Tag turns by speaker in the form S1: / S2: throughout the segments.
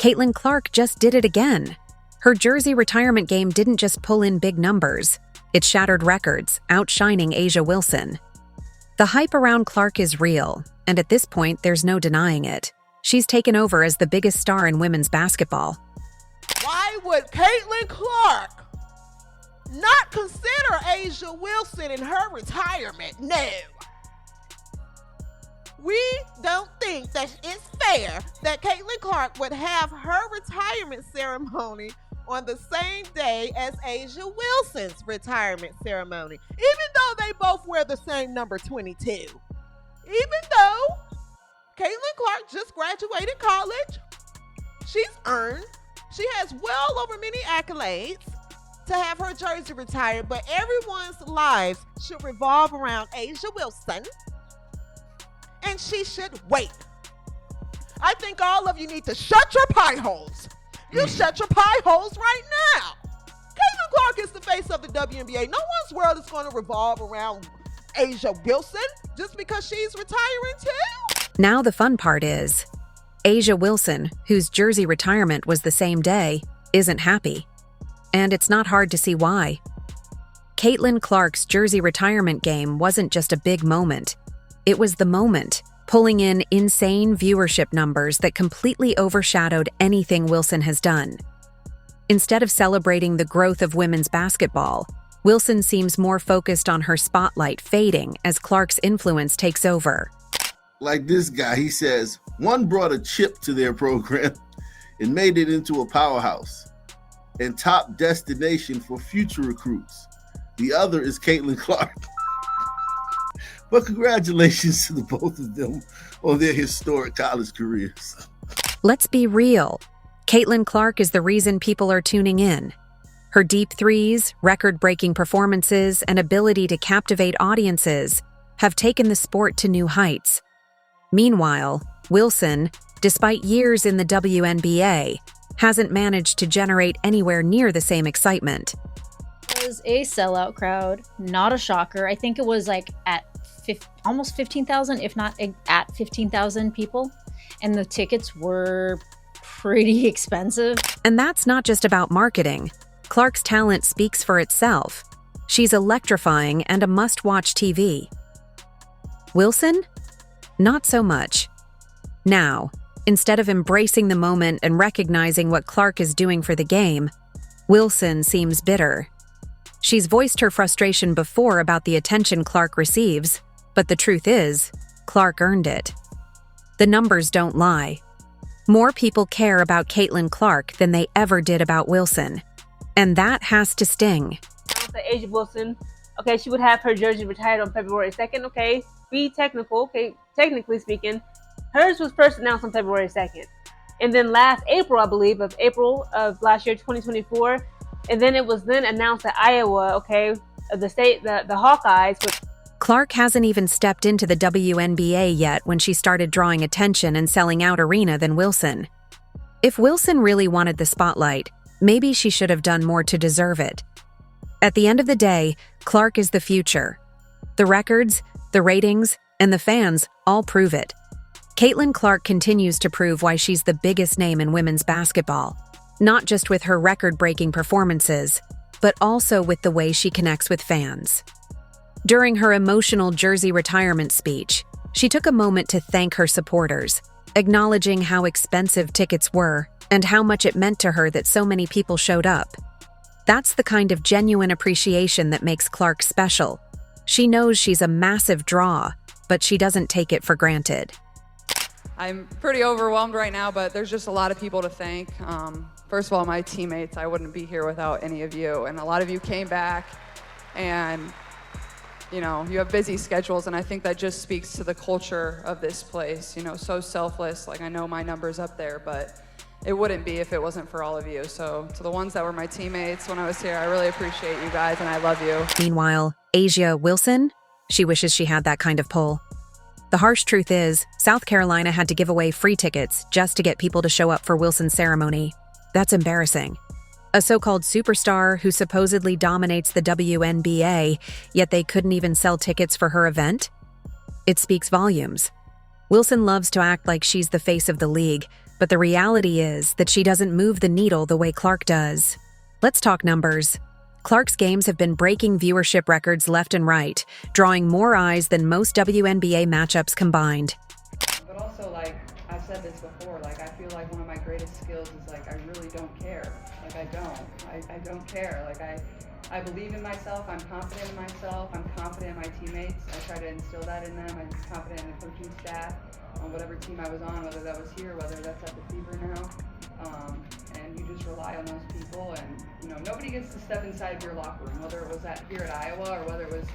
S1: Caitlin Clark just did it again. Her jersey retirement game didn't just pull in big numbers. It shattered records, outshining A'ja Wilson. The hype around Clark is real, and at this point, there's no denying it. She's taken over as the biggest star in women's basketball.
S2: Why would Caitlin Clark not consider A'ja Wilson in her retirement? No. We don't think that it's fair that Caitlin Clark would have her retirement ceremony on the same day as A'ja Wilson's retirement ceremony, even though they both wear the same number 22. Even though Caitlin Clark just graduated college, she has well over many accolades to have her jersey retired, but everyone's lives should revolve around A'ja Wilson, and she should wait. I think all of you need to shut your pie holes. You shut your pie holes right now. Caitlin Clark is the face of the WNBA. No one's world is going to revolve around A'ja Wilson just because she's retiring too.
S1: Now the fun part is, A'ja Wilson, whose jersey retirement was the same day, isn't happy. And it's not hard to see why. Caitlin Clark's jersey retirement game wasn't just a big moment. It was the moment, pulling in insane viewership numbers that completely overshadowed anything Wilson has done. Instead of celebrating the growth of women's basketball, Wilson seems more focused on her spotlight fading as Clark's influence takes over.
S3: Like this guy, he says, one brought a chip to their program and made it into a powerhouse and top destination for future recruits. The other is Caitlin Clark. But congratulations to the both of them on their historic college careers.
S1: Let's be real. Caitlin Clark is the reason people are tuning in. Her deep threes, record-breaking performances, and ability to captivate audiences have taken the sport to new heights. Meanwhile, Wilson, despite years in the WNBA, hasn't managed to generate anywhere near the same excitement.
S4: It was a sellout crowd, not a shocker. I think it was like at almost 15,000, if not at 15,000 people. And the tickets were pretty expensive.
S1: And that's not just about marketing. Clark's talent speaks for itself. She's electrifying and a must-watch TV. Wilson? Not so much. Now, instead of embracing the moment and recognizing what Clark is doing for the game, Wilson seems bitter. She's voiced her frustration before about the attention Clark receives, but the truth is, Clark earned it. The numbers don't lie. More people care about Caitlin Clark than they ever did about Wilson. And that has to sting.
S5: A'ja Wilson, okay, she would have her jersey retired on February 2nd, okay, be technical, okay, technically speaking. Hers was first announced on February 2nd. And then last April, I believe, of April of last year, 2024, and then it was then announced at Iowa, okay, the state, the Hawkeyes.
S1: Clark hasn't even stepped into the WNBA yet when she started drawing attention and selling out arena than Wilson. If Wilson really wanted the spotlight, maybe she should have done more to deserve it. At the end of the day, Clark is the future. The records, the ratings, and the fans all prove it. Caitlin Clark continues to prove why she's the biggest name in women's basketball, not just with her record-breaking performances, but also with the way she connects with fans. During her emotional jersey retirement speech, she took a moment to thank her supporters, acknowledging how expensive tickets were and how much it meant to her that so many people showed up. That's the kind of genuine appreciation that makes Clark special. She knows she's a massive draw, but she doesn't take it for granted.
S6: I'm pretty overwhelmed right now, but there's just a lot of people to thank. First of all, my teammates, I wouldn't be here without any of you. And a lot of you came back and, you know, you have busy schedules, and I think that just speaks to the culture of this place, you know, so selfless. Like, I know my number's up there, but it wouldn't be if it wasn't for all of you. So to the ones that were my teammates when I was here, I really appreciate you guys, and I love you.
S1: Meanwhile, A'ja Wilson, she wishes she had that kind of pull. The harsh truth is, South Carolina had to give away free tickets just to get people to show up for Wilson's ceremony. That's embarrassing. A so-called superstar who supposedly dominates the WNBA, yet they couldn't even sell tickets for her event? It speaks volumes. Wilson loves to act like she's the face of the league, but the reality is that she doesn't move the needle the way Clark does. Let's talk numbers. Clark's games have been breaking viewership records left and right, drawing more eyes than most WNBA matchups combined.
S6: But also, like, I've said this before, like, I feel like one of my greatest skills is, like, I really don't care. Like, I don't care. Like, I believe in myself, I'm confident in myself, I'm confident in my teammates. I try to instill that in them. I'm confident in the coaching staff on whatever team I was on, whether that was here, whether that's at the Fever now. And you just rely on those people, and, you know, nobody gets to step inside your locker room, whether it was here at Iowa or whether it was,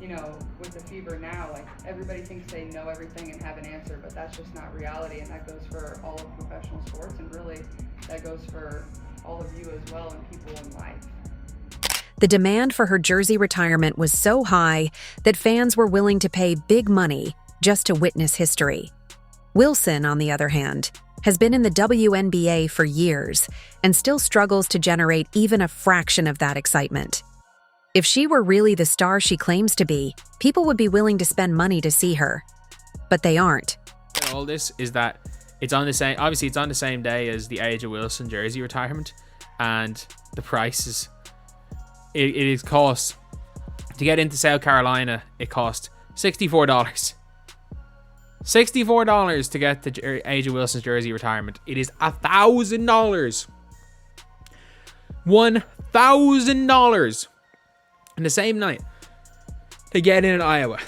S6: you know, with the Fever now. Like, everybody thinks they know everything and have an answer, but that's just not reality, and that goes for all of professional sports, and really that goes for all of you as well and people in life.
S1: The demand for her jersey retirement was so high that fans were willing to pay big money just to witness history. Wilson, on the other hand, has been in the WNBA for years and still struggles to generate even a fraction of that excitement. If she were really the star she claims to be, people would be willing to spend money to see her. But they aren't.
S7: All this is that it's on the same day as the A'ja Wilson jersey retirement, and the price is it is cost to get into South Carolina. It cost $64. $64 to get the A'ja Wilson's jersey retirement. It is $1,000. $1,000 in the same night to get in Iowa.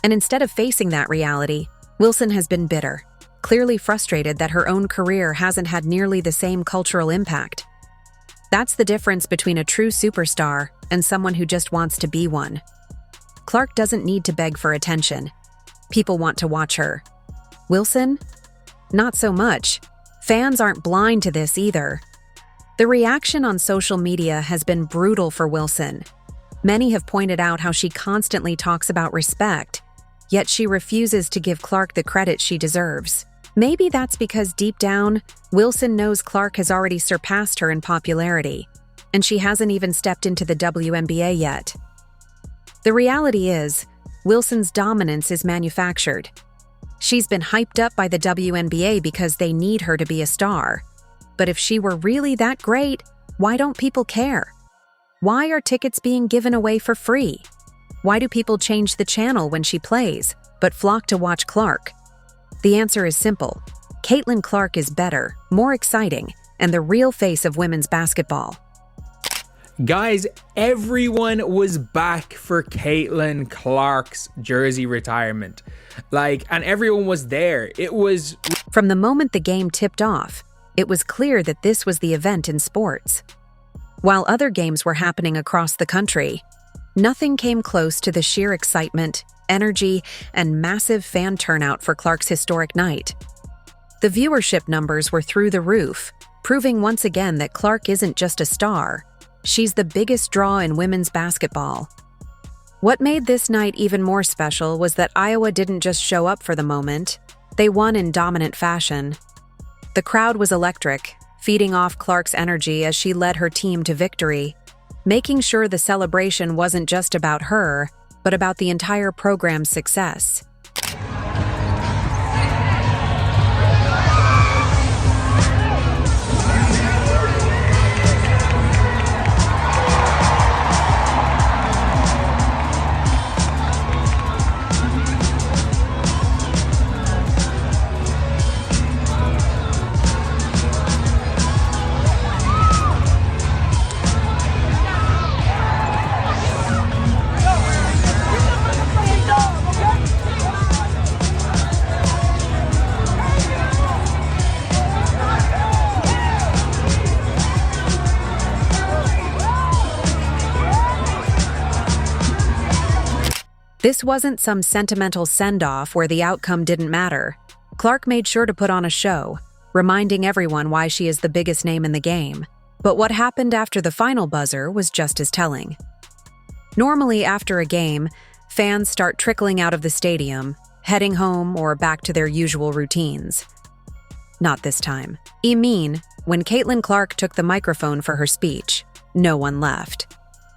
S1: And instead of facing that reality, Wilson has been bitter, clearly frustrated that her own career hasn't had nearly the same cultural impact. That's the difference between a true superstar and someone who just wants to be one. Clark doesn't need to beg for attention. People want to watch her. Wilson? Not so much. Fans aren't blind to this either. The reaction on social media has been brutal for Wilson. Many have pointed out how she constantly talks about respect, yet she refuses to give Clark the credit she deserves. Maybe that's because deep down, Wilson knows Clark has already surpassed her in popularity, and she hasn't even stepped into the WNBA yet. The reality is, Wilson's dominance is manufactured. She's been hyped up by the WNBA because they need her to be a star. But if she were really that great, why don't people care? Why are tickets being given away for free? Why do people change the channel when she plays, but flock to watch Clark? The answer is simple. Caitlin Clark is better, more exciting, and the real face of women's basketball.
S7: Guys, everyone was back for Caitlin Clark's jersey retirement. And everyone was there. It was...
S1: From the moment the game tipped off, it was clear that this was the event in sports. While other games were happening across the country, nothing came close to the sheer excitement, energy, and massive fan turnout for Clark's historic night. The viewership numbers were through the roof, proving once again that Clark isn't just a star. She's the biggest draw in women's basketball. What made this night even more special was that Iowa didn't just show up for the moment, they won in dominant fashion. The crowd was electric, feeding off Clark's energy as she led her team to victory, making sure the celebration wasn't just about her, but about the entire program's success. This wasn't some sentimental send-off where the outcome didn't matter. Clark made sure to put on a show, reminding everyone why she is the biggest name in the game. But what happened after the final buzzer was just as telling. Normally, after a game, fans start trickling out of the stadium, heading home or back to their usual routines. Not this time. When Caitlin Clark took the microphone for her speech, no one left.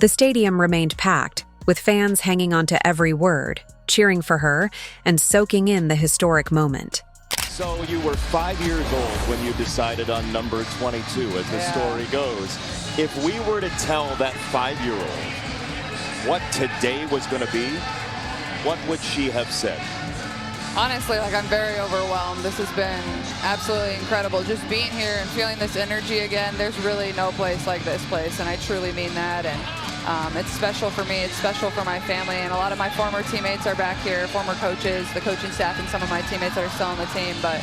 S1: The stadium remained packed, with fans hanging on to every word, cheering for her, and soaking in the historic moment.
S8: So you were 5 years old when you decided on number 22, as the story goes. If we were to tell that 5-year-old what today was going to be, what would she have said?
S6: Honestly, like, I'm very overwhelmed. This has been absolutely incredible. Just being here and feeling this energy again, there's really no place like this place, and I truly mean that. And it's special for me, it's special for my family, and a lot of my former teammates are back here, former coaches, the coaching staff, and some of my teammates that are still on the team. But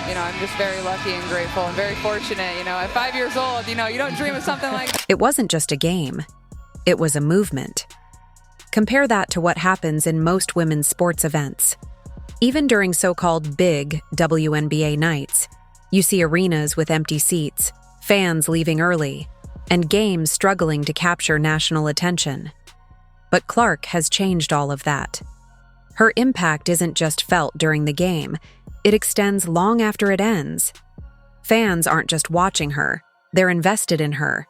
S6: you know, I'm just very lucky and grateful and very fortunate. You know, at 5 years old, you know, you don't dream of something like that.
S1: It wasn't just a game. It was a movement. Compare that to what happens in most women's sports events. Even during so-called big WNBA nights, you see arenas with empty seats, fans leaving early, and games struggling to capture national attention. But Clark has changed all of that. Her impact isn't just felt during the game, it extends long after it ends. Fans aren't just watching her, they're invested in her.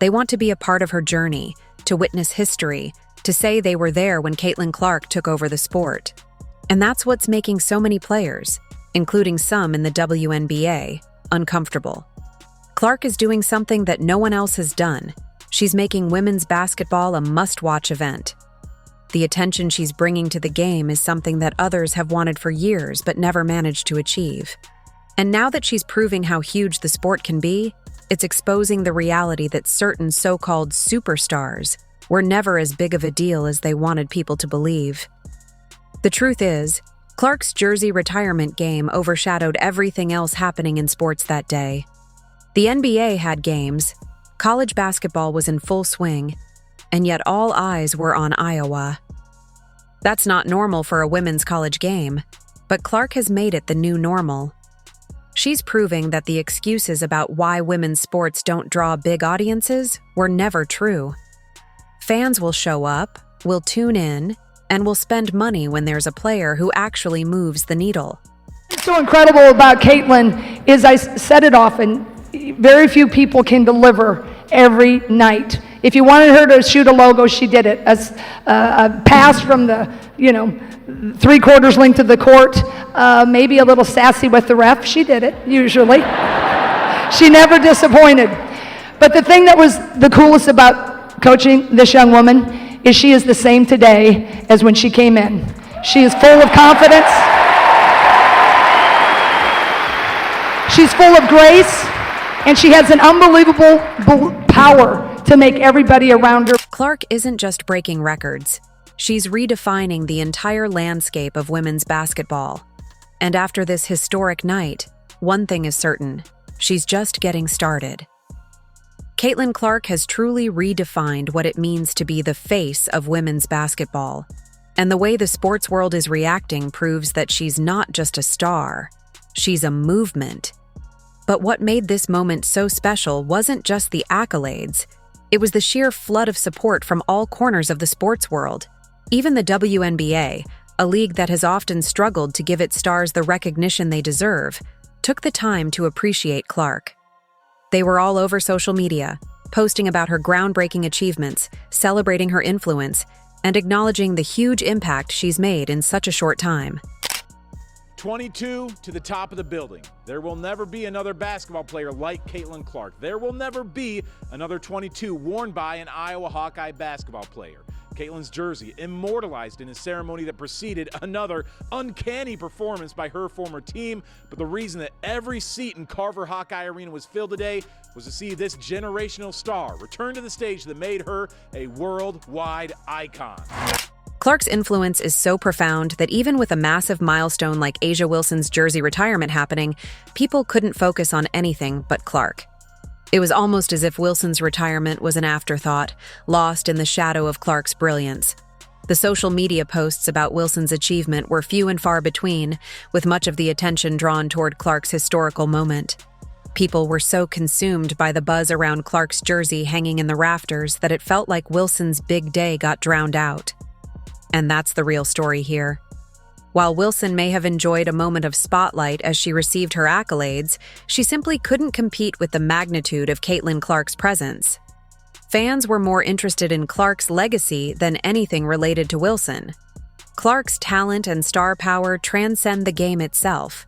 S1: They want to be a part of her journey, to witness history, to say they were there when Caitlin Clark took over the sport. And that's what's making so many players, including some in the WNBA, uncomfortable. Clark is doing something that no one else has done. She's making women's basketball a must-watch event. The attention she's bringing to the game is something that others have wanted for years but never managed to achieve. And now that she's proving how huge the sport can be, it's exposing the reality that certain so-called superstars were never as big of a deal as they wanted people to believe. The truth is, Clark's jersey retirement game overshadowed everything else happening in sports that day. The NBA had games, college basketball was in full swing, and yet all eyes were on Iowa. That's not normal for a women's college game, but Clark has made it the new normal. She's proving that the excuses about why women's sports don't draw big audiences were never true. Fans will show up, will tune in, and will spend money when there's a player who actually moves the needle.
S9: What's so incredible about Caitlin is, I said it often, very few people can deliver every night. If you wanted her to shoot a logo, she did it. A pass from the, 3/4 length of the court, maybe a little sassy with the ref, she did it, usually. She never disappointed. But the thing that was the coolest about coaching this young woman is she is the same today as when she came in. She is full of confidence. She's full of grace, and she has an unbelievable power to make everybody around her.
S1: Clark isn't just breaking records. She's redefining the entire landscape of women's basketball. And after this historic night, one thing is certain: she's just getting started. Caitlin Clark has truly redefined what it means to be the face of women's basketball. And the way the sports world is reacting proves that she's not just a star, she's a movement. But what made this moment so special wasn't just the accolades, it was the sheer flood of support from all corners of the sports world. Even the WNBA, a league that has often struggled to give its stars the recognition they deserve, took the time to appreciate Clark. They were all over social media, posting about her groundbreaking achievements, celebrating her influence, and acknowledging the huge impact she's made in such a short time.
S10: 22 to the top of the building. There will never be another basketball player like Caitlin Clark. There will never be another 22 worn by an Iowa Hawkeye basketball player. Caitlin's jersey immortalized in a ceremony that preceded another uncanny performance by her former team. But the reason that every seat in Carver Hawkeye Arena was filled today was to see this generational star return to the stage that made her a worldwide icon.
S1: Clark's influence is so profound that even with a massive milestone like A'ja Wilson's jersey retirement happening, people couldn't focus on anything but Clark. It was almost as if Wilson's retirement was an afterthought, lost in the shadow of Clark's brilliance. The social media posts about Wilson's achievement were few and far between, with much of the attention drawn toward Clark's historical moment. People were so consumed by the buzz around Clark's jersey hanging in the rafters that it felt like Wilson's big day got drowned out. And that's the real story here. While Wilson may have enjoyed a moment of spotlight as she received her accolades, she simply couldn't compete with the magnitude of Caitlin Clark's presence. Fans were more interested in Clark's legacy than anything related to Wilson. Clark's talent and star power transcend the game itself.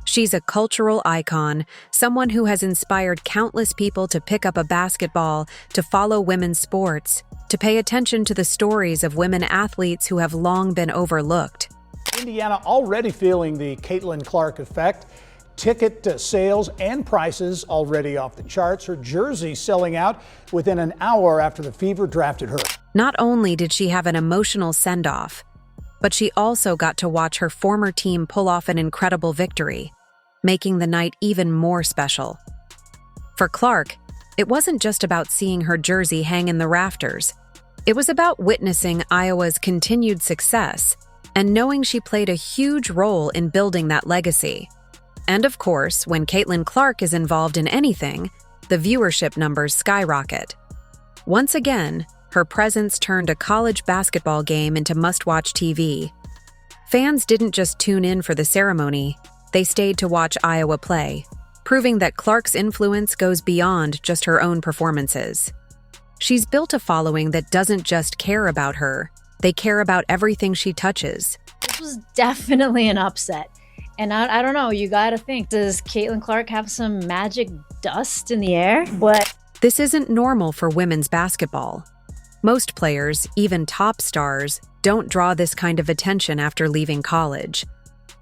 S1: She's a cultural icon, someone who has inspired countless people to pick up a basketball, to follow women's sports, to pay attention to the stories of women athletes who have long been overlooked.
S11: Indiana already feeling the Caitlin Clark effect. Ticket sales and prices already off the charts. Her jersey selling out within an hour after the Fever drafted her.
S1: Not only did she have an emotional send-off, but she also got to watch her former team pull off an incredible victory, making the night even more special. For Clark, it wasn't just about seeing her jersey hang in the rafters. It was about witnessing Iowa's continued success and knowing she played a huge role in building that legacy. And of course, when Caitlin Clark is involved in anything, the viewership numbers skyrocket. Once again, her presence turned a college basketball game into must-watch TV. Fans didn't just tune in for the ceremony, they stayed to watch Iowa play, proving that Clark's influence goes beyond just her own performances. She's built a following that doesn't just care about her, they care about everything she touches.
S4: This was definitely an upset. And I don't know, you gotta think, does Caitlin Clark have some magic dust in the air? What?
S1: This isn't normal for women's basketball. Most players, even top stars, don't draw this kind of attention after leaving college.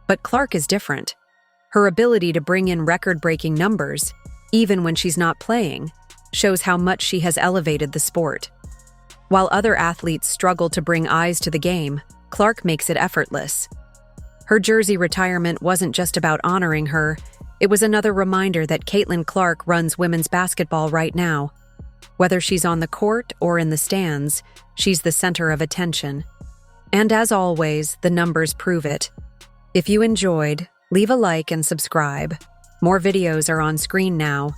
S1: But Clark is different. Her ability to bring in record-breaking numbers, even when she's not playing, shows how much she has elevated the sport. While other athletes struggle to bring eyes to the game, Clark makes it effortless. Her jersey retirement wasn't just about honoring her, it was another reminder that Caitlin Clark runs women's basketball right now. Whether she's on the court or in the stands, she's the center of attention. And as always, the numbers prove it. If you enjoyed, leave a like and subscribe. More videos are on screen now.